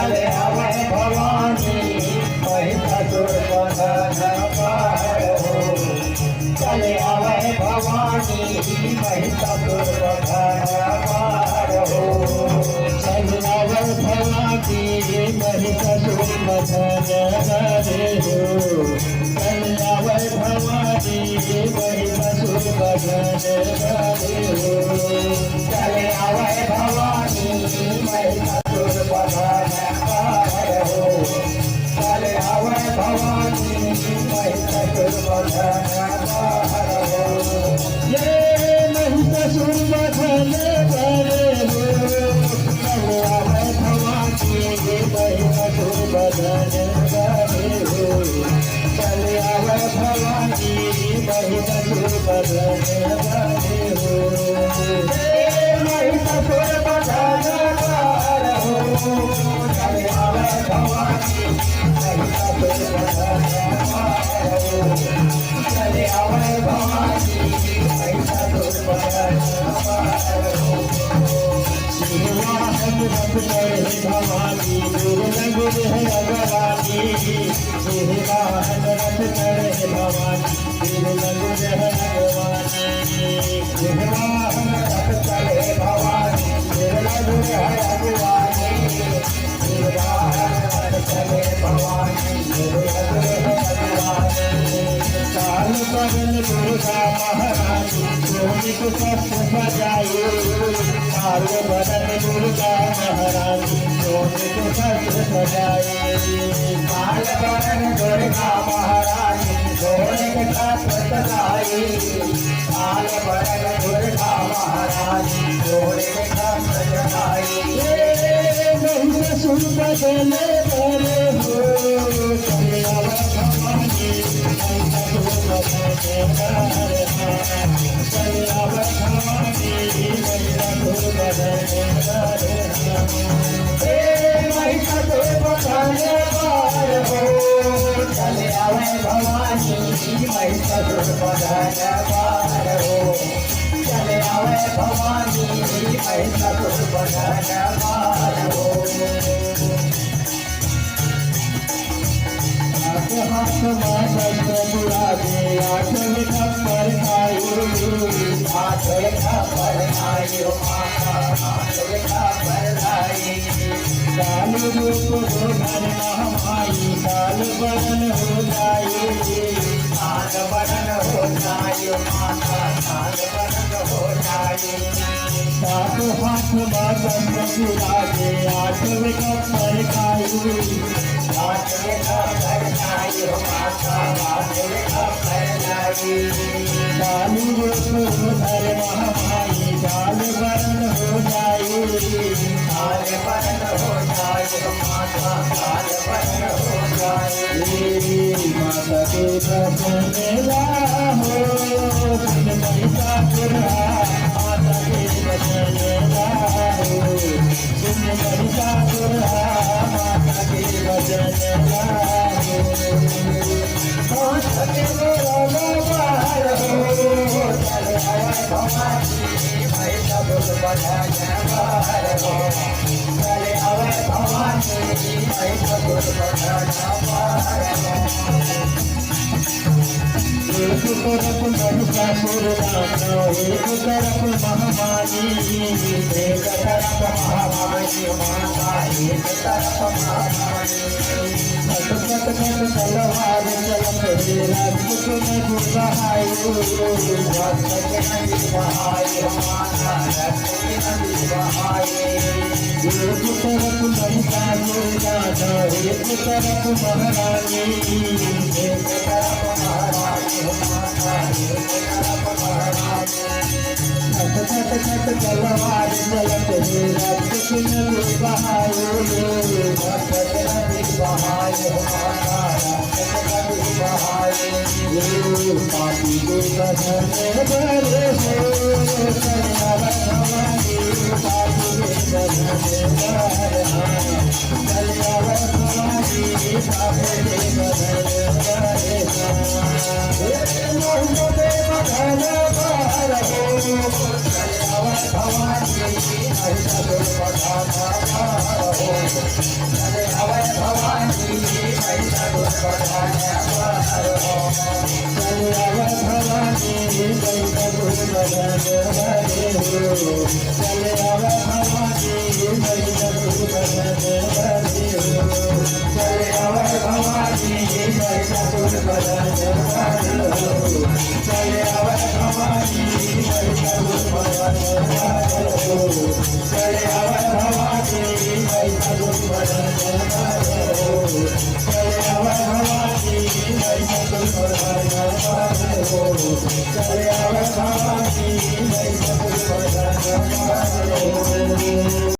चले आवे भवानी महिषासुर बंधन पार हो। चले आवे भवानी महिषासुर बंधन पार हो। चले आवे भवानी महिषासुर बंधन करे हो। चले आवे भवानी महिषासुर बंधन करे हो। चले आवे भवानी महिषासुर बंधन करे हो। चले आवे भवानी महिषासुर बंधन करे हो। ये महिषासुर बंधन करे हो। चले आवे भवानी महिषासुर बंधन करे हो। चले आवे भवानी महिषासुर बंधन करे हो। महिषासुर बंधन करे हो। चले आवे भवानी महिषासुर बंधन करे हो। चले आवे भवानी महिषासुर बंधन करे हो। सिंहवाहन रथ चढ़े भवानी दुर्लभ है अगवानी। सिंहवाहन रथ चढ़े भवानी दुर्लभ है अगवानी। सिंहवाहन रथ चढ़े भवानी दुर्लभ है अगवानी। सिंहवाहन रथ चढ़े भवानी दुर्लभ है अगवानी। काल बदन दुर्गा महारानी सोनिक शस्त्र सजाई। काल बदन दुर्गा महारानी सोनिक शस्त्र सजाई। काल बदन दुर्गा महारानी सोनिक शस्त्र सजाई। काल बदन दुर्गा महारानी सोनिक शस्त्र सजाई। महिषासुर बंधन करे हो। चले आवे भवानी महिषासुर बंधन करे हो। चले आवे भवानी महिषासुर बंधन करे हो। महिषासुर बंधन करे हो। चले आवे भवानी महिषासुर बंधन करे हो। चले आवे भवानी महिषासुर बंधन करे हो। हाथ माधव बुलावे आठ खप्पर खायो। आठ खप्पर खायो माता आठ खप्पर खाई। काल रूप हो धन महामाई काल बदन हो जाए। काल बदन हो जाए माता काल बदन हो जाए। सात हाथ माधव बुलावे आठ खप्पर खायो। आठ खप्पर खायो माता आठ खप्पर खाई। काल रूप हो धन महामाई काल बदन हो जाए। काल बदन हो जाए माता काल बदन हो जाए। माता के प्रसन्न हो सुन महिषासुर माता के प्रसन्न हो सुन महिषासुर माता के प्रसन्न हो। माता के बाहर हो। चले आवे भवानी महिषासुर बंधन पार हो। चले आवे भवानी महिषासुर बंधन पार हो। एक तरफ महिषासुर दानव एक तरफ महामारी। एक तरफ महामारी माता एक तरफ महामारी। खट खट खट तलवार चलत हे राजपुत में दुर्बहायो। रक्त के नदी बहायो माता रक्त के नदी बहाये। एक तरफ महिषासुर दानव एक तरफ महारानी। एक तरफ महारानी माता एक तरफ महारानी। खट खट खट तलवार चलत हे राजपुत में दुर्बहायो। रक्त के नदी बहायो माता रक्त के नदी बहाये। पापी को बंधन करे हो। चले आवे भवानी पापी को बंधन करे हो। चले आवे भवानी पापी को बंधन करे हो। बंधन करे हो। चले आवे भवानी महिषासुर बंधन करे हो। चले Jai